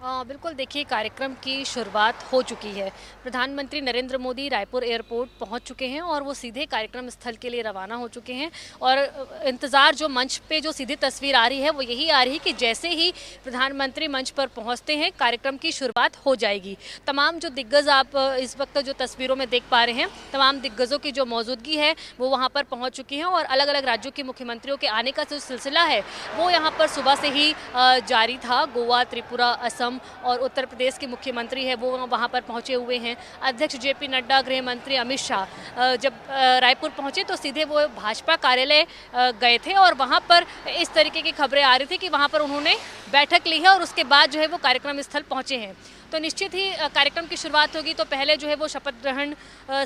बिल्कुल देखिए कार्यक्रम की शुरुआत हो चुकी है। प्रधानमंत्री नरेंद्र मोदी रायपुर एयरपोर्ट पहुंच चुके हैं और वो सीधे कार्यक्रम स्थल के लिए रवाना हो चुके हैं। और इंतज़ार जो मंच पे जो सीधी तस्वीर आ रही है वो यही आ रही है कि जैसे ही प्रधानमंत्री मंच पर पहुंचते हैं कार्यक्रम की शुरुआत हो जाएगी। तमाम जो दिग्गज आप इस वक्त जो तस्वीरों में देख पा रहे हैं, तमाम दिग्गजों की जो मौजूदगी है वो वहाँ पर पहुँच चुकी हैं और अलग अलग राज्यों के मुख्यमंत्रियों के आने का जो सिलसिला है वो यहाँ पर सुबह से ही जारी था। गोवा, त्रिपुरा, असम और उत्तर प्रदेश के मुख्यमंत्री है वो वहां पर पहुंचे हुए हैं। अध्यक्ष जेपी नड्डा, गृह मंत्री अमित शाह जब रायपुर पहुंचे तो सीधे वो भाजपा कार्यालय गए थे और वहां पर इस तरीके की खबरें आ रही थी कि वहां पर उन्होंने बैठक ली है और उसके बाद जो है वो कार्यक्रम स्थल पहुंचे हैं। तो निश्चित ही कार्यक्रम की शुरुआत होगी तो पहले जो है वो शपथ ग्रहण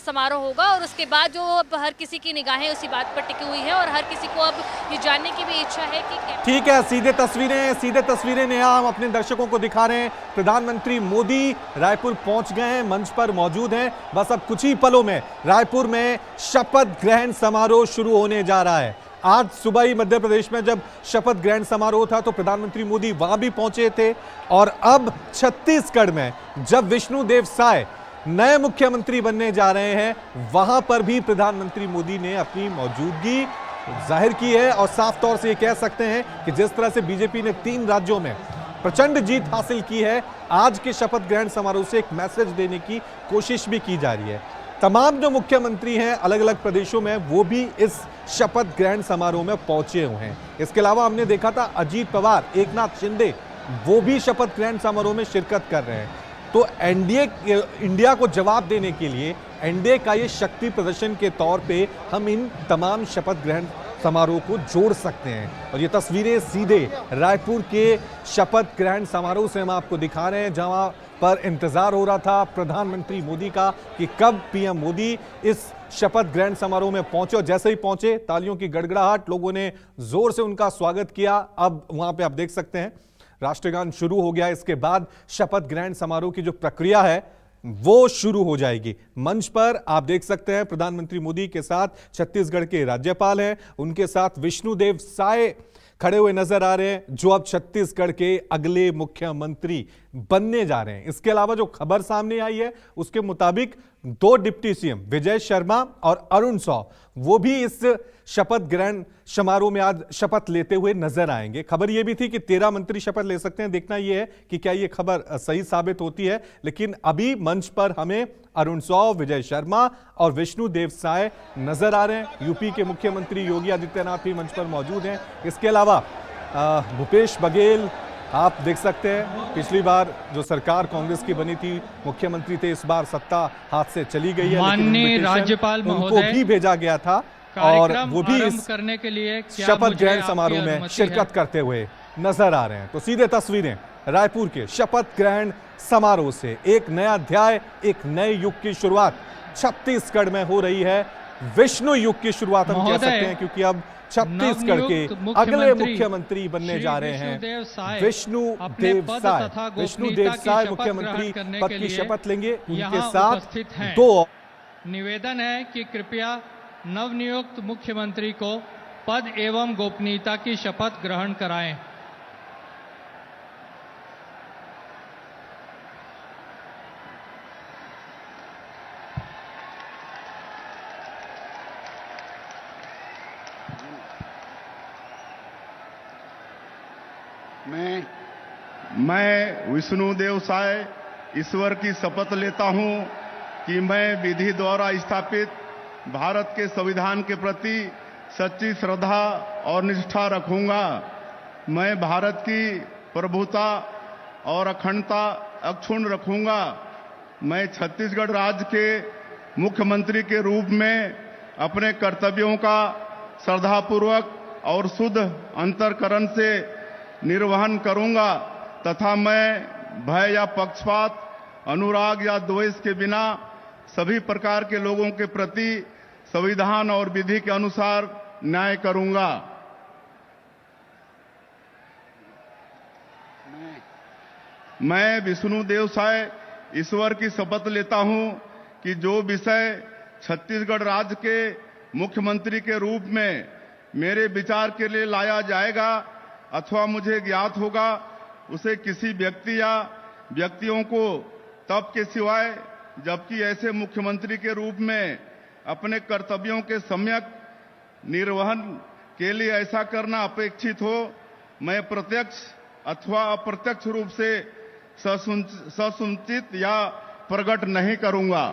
समारोह होगा और उसके बाद जो अब हर किसी की निगाहें उसी बात पर टिकी हुई है और हर किसी को अब ये जानने की भी इच्छा है कि ठीक है। सीधे तस्वीरें नया हम अपने दर्शकों को दिखा रहे हैं। प्रधानमंत्री मोदी रायपुर पहुंच गए हैं, मंच पर मौजूद हैं। बस अब कुछ ही पलों में रायपुर में शपथ ग्रहण समारोह शुरू होने जा रहा है। आज सुबह ही मध्य प्रदेश में जब शपथ ग्रहण समारोह था तो प्रधानमंत्री मोदी वहां भी पहुंचे थे और अब छत्तीसगढ़ में जब विष्णुदेव साय नए मुख्यमंत्री बनने जा रहे हैं वहां पर भी प्रधानमंत्री मोदी ने अपनी मौजूदगी जाहिर की है। और साफ तौर से ये कह सकते हैं कि जिस तरह से बीजेपी ने 3 राज्यों में प्रचंड जीत हासिल की है, आज के शपथ ग्रहण समारोह से एक मैसेज देने की कोशिश भी की जा रही है। तमाम जो मुख्यमंत्री हैं अलग अलग प्रदेशों में वो भी इस शपथ ग्रहण समारोह में पहुंचे हुए हैं। इसके अलावा हमने देखा था अजीत पवार, एकनाथ शिंदे वो भी शपथ ग्रहण समारोह में शिरकत कर रहे हैं। तो इंडिया को जवाब देने के लिए एनडीए का ये शक्ति प्रदर्शन के तौर पे हम इन तमाम शपथ ग्रहण समारोह को जोड़ सकते हैं। और ये तस्वीरें सीधे रायपुर के शपथ ग्रहण समारोह से हम आपको दिखा रहे हैं, जहां पर इंतजार हो रहा था प्रधानमंत्री मोदी का कि कब पीएम मोदी इस शपथ ग्रहण समारोह में पहुंचे। और जैसे ही पहुंचे तालियों की गड़गड़ाहट, लोगों ने जोर से उनका स्वागत किया। अब वहां पे आप देख सकते हैं राष्ट्रगान शुरू हो गया। इसके बाद शपथ ग्रहण समारोह की जो प्रक्रिया है वो शुरू हो जाएगी। मंच पर आप देख सकते हैं प्रधानमंत्री मोदी के साथ छत्तीसगढ़ के राज्यपाल हैं, उनके साथ विष्णुदेव साय खड़े हुए नजर आ रहे हैं जो अब छत्तीसगढ़ के अगले मुख्यमंत्री बनने जा रहे हैं। इसके अलावा जो खबर सामने आई है उसके मुताबिक 2 डिप्टी सीएम विजय शर्मा और अरुण साव वो भी इस शपथ ग्रहण समारोह में आज शपथ लेते हुए नजर आएंगे। खबर यह भी थी कि 13 मंत्री शपथ ले सकते हैं। देखना यह है कि क्या यह खबर सही साबित होती है। लेकिन अभी मंच पर हमें अरुण साव, विजय शर्मा और विष्णुदेव साय नजर आ रहे हैं। यूपी के मुख्यमंत्री योगी आदित्यनाथ भी मंच पर मौजूद हैं। इसके अलावा भूपेश बघेल आप देख सकते हैं, पिछली बार जो सरकार कांग्रेस की बनी थी मुख्यमंत्री थे, इस बार सत्ता हाथ से चली गई है, माननीय राज्यपाल उनको भी भेजा गया था और वो भी इस करने के लिए शपथ ग्रहण समारोह में शिरकत करते हुए नजर आ रहे हैं। तो सीधे तस्वीरें रायपुर के शपथ ग्रहण समारोह से एक नया अध्याय, एक नए युग की शुरुआत छत्तीसगढ़ में हो रही है। विष्णु युग की शुरुआत हम कह सकते हैं क्योंकि अब छत्तीसगढ़ के अगले मुख्यमंत्री बनने जा रहे हैं विष्णुदेव साय। विष्णुदेव साय मुख्यमंत्री पद की शपथ लेंगे। उनके साथ 2 निवेदन है कि कृपया नवनियुक्त मुख्यमंत्री को पद एवं गोपनीयता की शपथ ग्रहण कराएं। मैं विष्णुदेव साय ईश्वर की शपथ लेता हूं कि मैं विधि द्वारा स्थापित भारत के संविधान के प्रति सच्ची श्रद्धा और निष्ठा रखूंगा। मैं भारत की प्रभुता और अखंडता अक्षुण्ण रखूंगा। मैं छत्तीसगढ़ राज्य के मुख्यमंत्री के रूप में अपने कर्तव्यों का श्रद्धापूर्वक और शुद्ध अंतःकरण से निर्वहन करूंगा तथा मैं भय या पक्षपात, अनुराग या द्वेष के बिना सभी प्रकार के लोगों के प्रति संविधान और विधि के अनुसार न्याय करूंगा। मैं विष्णुदेव साय ईश्वर की शपथ लेता हूं कि जो विषय छत्तीसगढ़ राज्य के मुख्यमंत्री के रूप में मेरे विचार के लिए लाया जाएगा अथवा मुझे ज्ञात होगा, उसे किसी व्यक्ति या व्यक्तियों को तब के सिवाय जबकि ऐसे मुख्यमंत्री के रूप में अपने कर्तव्यों के सम्यक निर्वहन के लिए ऐसा करना अपेक्षित हो, मैं प्रत्यक्ष अथवा अप्रत्यक्ष रूप से ससुनिश्चित या प्रकट नहीं करूंगा।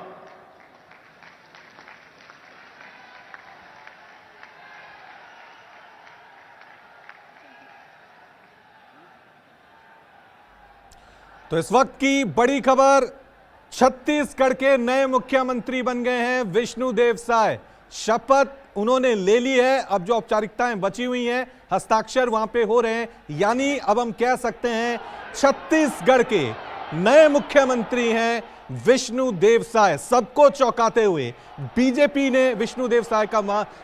तो इस वक्त की बड़ी खबर, छत्तीसगढ़ के नए मुख्यमंत्री बन गए हैं विष्णुदेव साय। शपथ उन्होंने ले ली है। अब जो औपचारिकताएं बची हुई हैं, हस्ताक्षर वहां पे हो रहे हैं, यानी अब हम कह सकते हैं छत्तीसगढ़ के नए मुख्यमंत्री हैं विष्णुदेव साय। सबको चौंकाते हुए बीजेपी ने विष्णुदेव साय का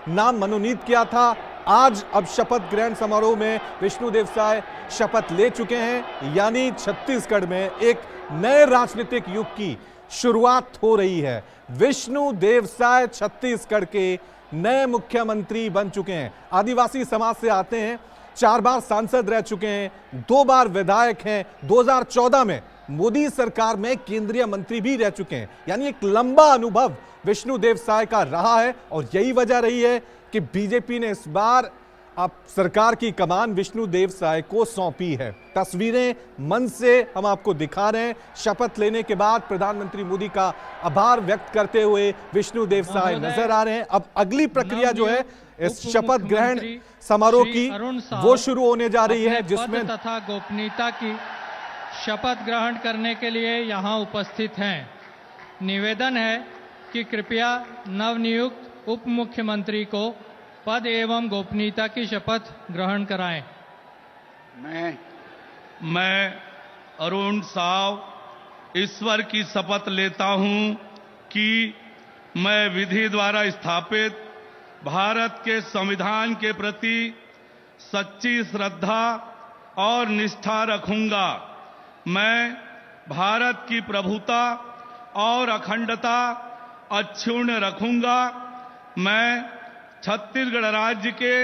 नाम मनोनीत किया था। आज अब शपथ ग्रहण समारोह में विष्णुदेव साय शपथ ले चुके हैं, यानी छत्तीसगढ़ में एक नए राजनीतिक युग की शुरुआत हो रही है। विष्णुदेव साय छत्तीसगढ़ के नए मुख्यमंत्री बन चुके हैं। आदिवासी समाज से आते हैं, 4 बार सांसद रह चुके हैं, 2 बार विधायक हैं, 2014 में मोदी सरकार में केंद्रीय मंत्री भी रह चुके हैं, यानी एक लंबा अनुभव विष्णुदेव साय का रहा है। और यही वजह रही है कि बीजेपी ने इस बार अब सरकार की कमान विष्णुदेव साय को सौंपी है। तस्वीरें मंच से हम आपको दिखा रहे हैं। शपथ लेने के बाद प्रधानमंत्री मोदी का आभार व्यक्त करते हुए विष्णुदेव साय नजर आ रहे हैं। अब अगली प्रक्रिया जो है इस शपथ ग्रहण समारोह की, वो शुरू होने जा रही है, जिसमें तथा गोपनीयता की शपथ ग्रहण करने के लिए यहां उपस्थित हैं। निवेदन है कि कृपया नवनियुक्त उप मुख्यमंत्री को पद एवं गोपनीयता की शपथ ग्रहण कराएं। मैं अरुण साव ईश्वर की शपथ लेता हूं कि मैं विधि द्वारा स्थापित भारत के संविधान के प्रति सच्ची श्रद्धा और निष्ठा रखूंगा। मैं भारत की प्रभुता और अखंडता अक्षुण्ण रखूंगा। मैं छत्तीसगढ़ राज्य के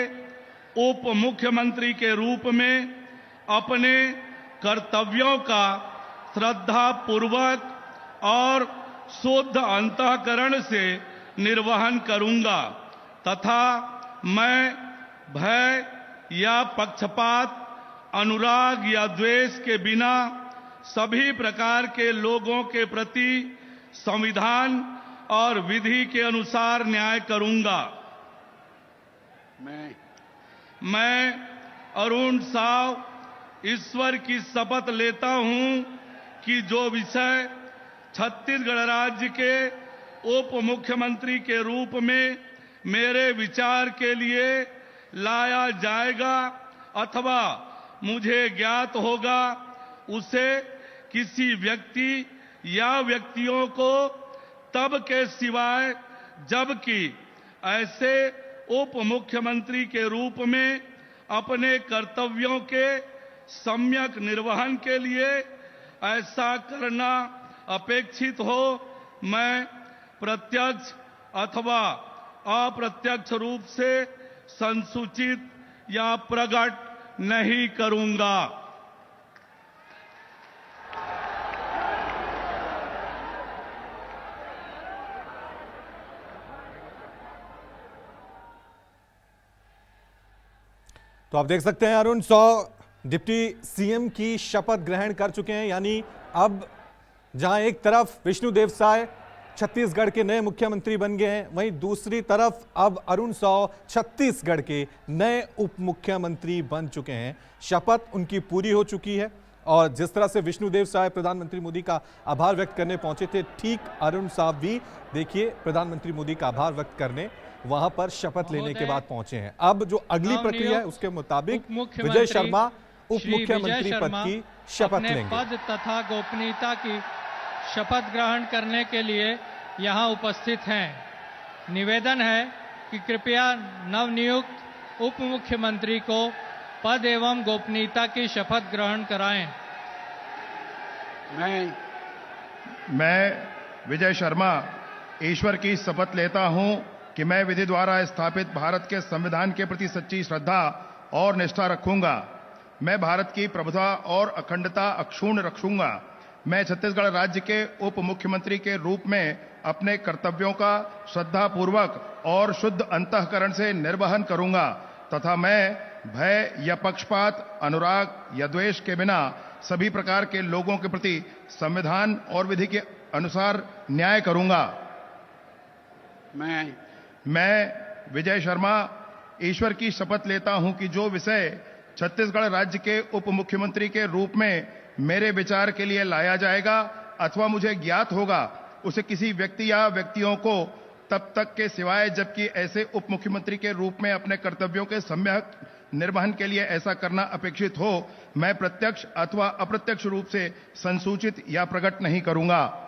उप मुख्यमंत्री के रूप में अपने कर्तव्यों का श्रद्धा पूर्वक और शुद्ध अंतःकरण से निर्वहन करूंगा तथा मैं भय या पक्षपात, अनुराग या द्वेष के बिना सभी प्रकार के लोगों के प्रति संविधान और विधि के अनुसार न्याय करूंगा। मैं अरुण साव ईश्वर की शपथ लेता हूं कि जो विषय छत्तीसगढ़ राज्य के उप मुख्यमंत्री के रूप में मेरे विचार के लिए लाया जाएगा अथवा मुझे ज्ञात होगा, उसे किसी व्यक्ति या व्यक्तियों को तब के सिवाय जबकि ऐसे उप मुख्यमंत्री के रूप में अपने कर्तव्यों के सम्यक निर्वहन के लिए ऐसा करना अपेक्षित हो, मैं प्रत्यक्ष अथवा अप्रत्यक्ष रूप से संसूचित या प्रकट नहीं करूंगा। तो आप देख सकते हैं अरुण 100 डिप्टी सीएम की शपथ ग्रहण कर चुके हैं, यानी अब जहां एक तरफ विष्णुदेव साय छत्तीसगढ़ के नए मुख्यमंत्री बन गए हैं, वहीं दूसरी तरफ अब अरुण 100 छत्तीसगढ़ के नए उप मुख्यमंत्री बन चुके हैं। शपथ उनकी पूरी हो चुकी है और जिस तरह से विष्णुदेव साय प्रधानमंत्री मोदी का आभार व्यक्त करने पहुंचे थे, ठीक अरुण साहब भी देखिए प्रधानमंत्री मोदी का आभार व्यक्त करने वहां पर शपथ लेने के बाद पहुंचे हैं। अब जो अगली प्रक्रिया है उसके मुताबिक विजय शर्मा उप मुख्यमंत्री पद की शपथ लेंगे। पद तथा गोपनीयता की शपथ ग्रहण करने के लिए यहां उपस्थित हैं। निवेदन है कि कृपया नवनियुक्त उप मुख्यमंत्री को पद एवं गोपनीयता की शपथ ग्रहण कराएं। मैं विजय शर्मा ईश्वर की शपथ लेता हूं कि मैं विधि द्वारा स्थापित भारत के संविधान के प्रति सच्ची श्रद्धा और निष्ठा रखूंगा। मैं भारत की प्रभुता और अखंडता अक्षुण्ण रखूंगा। मैं छत्तीसगढ़ राज्य के उप मुख्यमंत्री के रूप में अपने कर्तव्यों का श्रद्धापूर्वक और शुद्ध अंतःकरण से निर्वहन करूंगा तथा मैं भय या पक्षपात, अनुराग या द्वेष के बिना सभी प्रकार के लोगों के प्रति संविधान और विधि के अनुसार न्याय करूंगा। मैं विजय शर्मा ईश्वर की शपथ लेता हूं कि जो विषय छत्तीसगढ़ राज्य के उप मुख्यमंत्री के रूप में मेरे विचार के लिए लाया जाएगा अथवा मुझे ज्ञात होगा, उसे किसी व्यक्ति या व्यक्तियों को तब तक के सिवाय जबकि ऐसे उप मुख्यमंत्री के रूप में अपने कर्तव्यों के सम्यक निर्वहन के लिए ऐसा करना अपेक्षित हो, मैं प्रत्यक्ष अथवा अप्रत्यक्ष रूप से संसूचित या प्रकट नहीं करूंगा।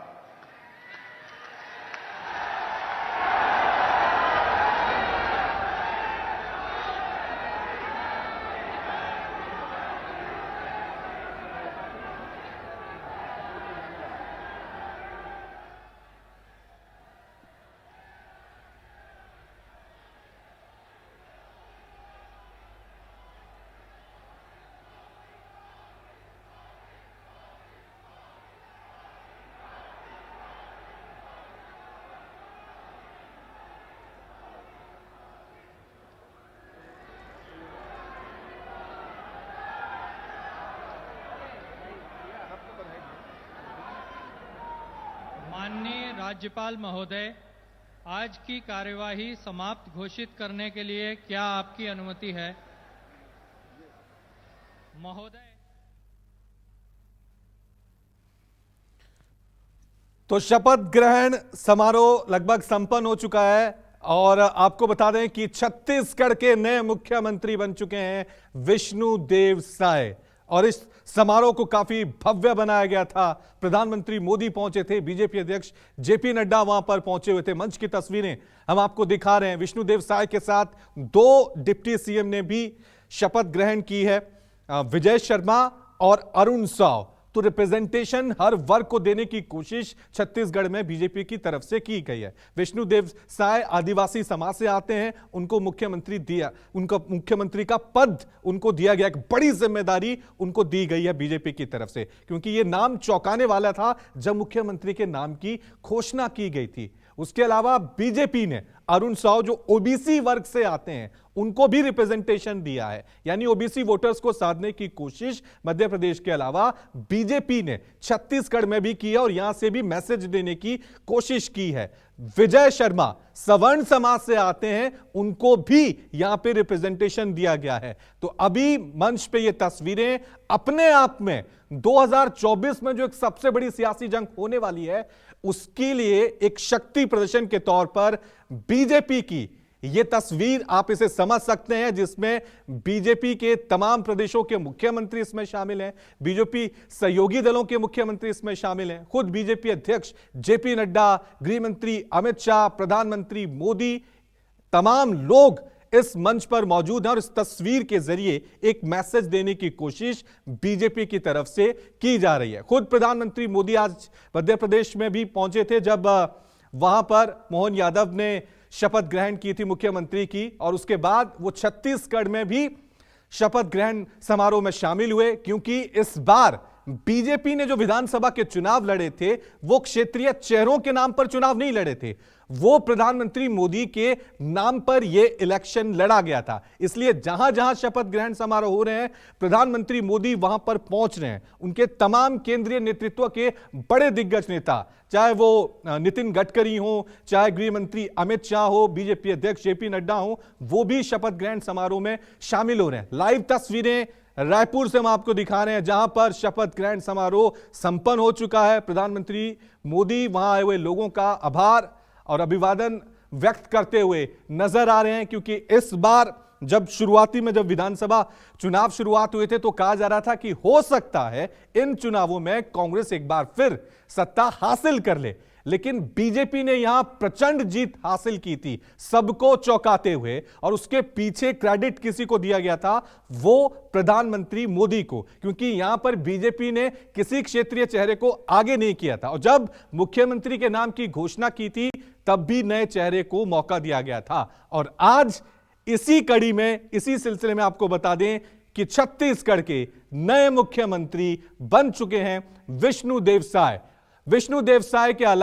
माननीय राज्यपाल महोदय, आज की कार्यवाही समाप्त घोषित करने के लिए क्या आपकी अनुमति है? महोदय। तो शपथ ग्रहण समारोह लगभग संपन्न हो चुका है और आपको बता दें कि छत्तीसगढ़ के नए मुख्यमंत्री बन चुके हैं विष्णुदेव साय और इस समारोह को काफी भव्य बनाया गया था। प्रधानमंत्री मोदी पहुंचे थे, बीजेपी अध्यक्ष जेपी नड्डा वहां पर पहुंचे हुए थे। मंच की तस्वीरें हम आपको दिखा रहे हैं। विष्णुदेव साय के साथ 2 डिप्टी सीएम ने भी शपथ ग्रहण की है, विजय शर्मा और अरुण साव। तो रिप्रेजेंटेशन हर वर्ग को देने की कोशिश छत्तीसगढ़ में बीजेपी की तरफ से की गई है। विष्णुदेव साय आदिवासी समाज से आते हैं, उनको मुख्यमंत्री का पद उनको दिया गया, एक बड़ी जिम्मेदारी उनको दी गई है बीजेपी की तरफ से, क्योंकि यह नाम चौंकाने वाला था जब मुख्यमंत्री के नाम की घोषणा की गई थी। उसके अलावा बीजेपी ने अरुण साव जो ओबीसी वर्ग से आते हैं उनको भी रिप्रेजेंटेशन दिया है, यानी ओबीसी वोटर्स को साधने की कोशिश मध्य प्रदेश के अलावा बीजेपी ने छत्तीसगढ़ में भी की है और यहां से भी मैसेज देने की कोशिश की है। विजय शर्मा सवर्ण समाज से आते हैं, उनको भी यहां पे रिप्रेजेंटेशन दिया गया है। तो अभी मंच पे ये तस्वीरें अपने आप में 2024 में जो एक सबसे बड़ी सियासी जंग होने वाली है उसके लिए एक शक्ति प्रदर्शन के तौर पर बीजेपी की यह तस्वीर आप इसे समझ सकते हैं, जिसमें बीजेपी के तमाम प्रदेशों के मुख्यमंत्री इसमें शामिल हैं, बीजेपी सहयोगी दलों के मुख्यमंत्री इसमें शामिल हैं, खुद बीजेपी अध्यक्ष जेपी नड्डा, गृह मंत्री अमित शाह, प्रधानमंत्री मोदी, तमाम लोग इस मंच पर मौजूद हैं और इस तस्वीर के जरिए एक मैसेज देने की कोशिश बीजेपी की तरफ से की जा रही है। खुद प्रधानमंत्री मोदी आज मध्य प्रदेश में भी पहुंचे थे जब वहां पर मोहन यादव ने शपथ ग्रहण की थी मुख्यमंत्री की, और उसके बाद वो छत्तीसगढ़ में भी शपथ ग्रहण समारोह में शामिल हुए, क्योंकि इस बार बीजेपी ने जो विधानसभा के चुनाव लड़े थे वो क्षेत्रीय चेहरों के नाम पर चुनाव नहीं लड़े थे, वो प्रधानमंत्री मोदी के नाम पर यह इलेक्शन लड़ा गया था। इसलिए जहां जहां शपथ ग्रहण समारोह हो रहे हैं प्रधानमंत्री मोदी वहां पर पहुंच रहे हैं। उनके तमाम केंद्रीय नेतृत्व के बड़े दिग्गज नेता, चाहे वो नितिन गडकरी हो, चाहे गृह मंत्री अमित शाह हो, बीजेपी अध्यक्ष जेपी नड्डा हो, वो भी शपथ ग्रहण समारोह में शामिल हो रहे हैं। लाइव तस्वीरें रायपुर से हम आपको दिखा रहे हैं जहां पर शपथ ग्रहण समारोह संपन्न हो चुका है। प्रधानमंत्री मोदी वहां आए हुए लोगों का आभार और अभिवादन व्यक्त करते हुए नजर आ रहे हैं, क्योंकि इस बार जब विधानसभा चुनाव शुरुआत हुए थे तो कहा जा रहा था कि हो सकता है इन चुनावों में कांग्रेस एक बार फिर सत्ता हासिल कर ले, लेकिन बीजेपी ने यहां प्रचंड जीत हासिल की थी सबको चौंकाते हुए, और उसके पीछे क्रेडिट किसी को दिया गया था, वो प्रधानमंत्री मोदी को, क्योंकि यहां पर बीजेपी ने किसी क्षेत्रीय चेहरे को आगे नहीं किया था और जब मुख्यमंत्री के नाम की घोषणा की थी तब भी नए चेहरे को मौका दिया गया था। और आज इसी कड़ी में, इसी सिलसिले में आपको बता दें कि छत्तीसगढ़ के नए मुख्यमंत्री बन चुके हैं विष्णुदेव साय। विष्णुदेव साय के अलावा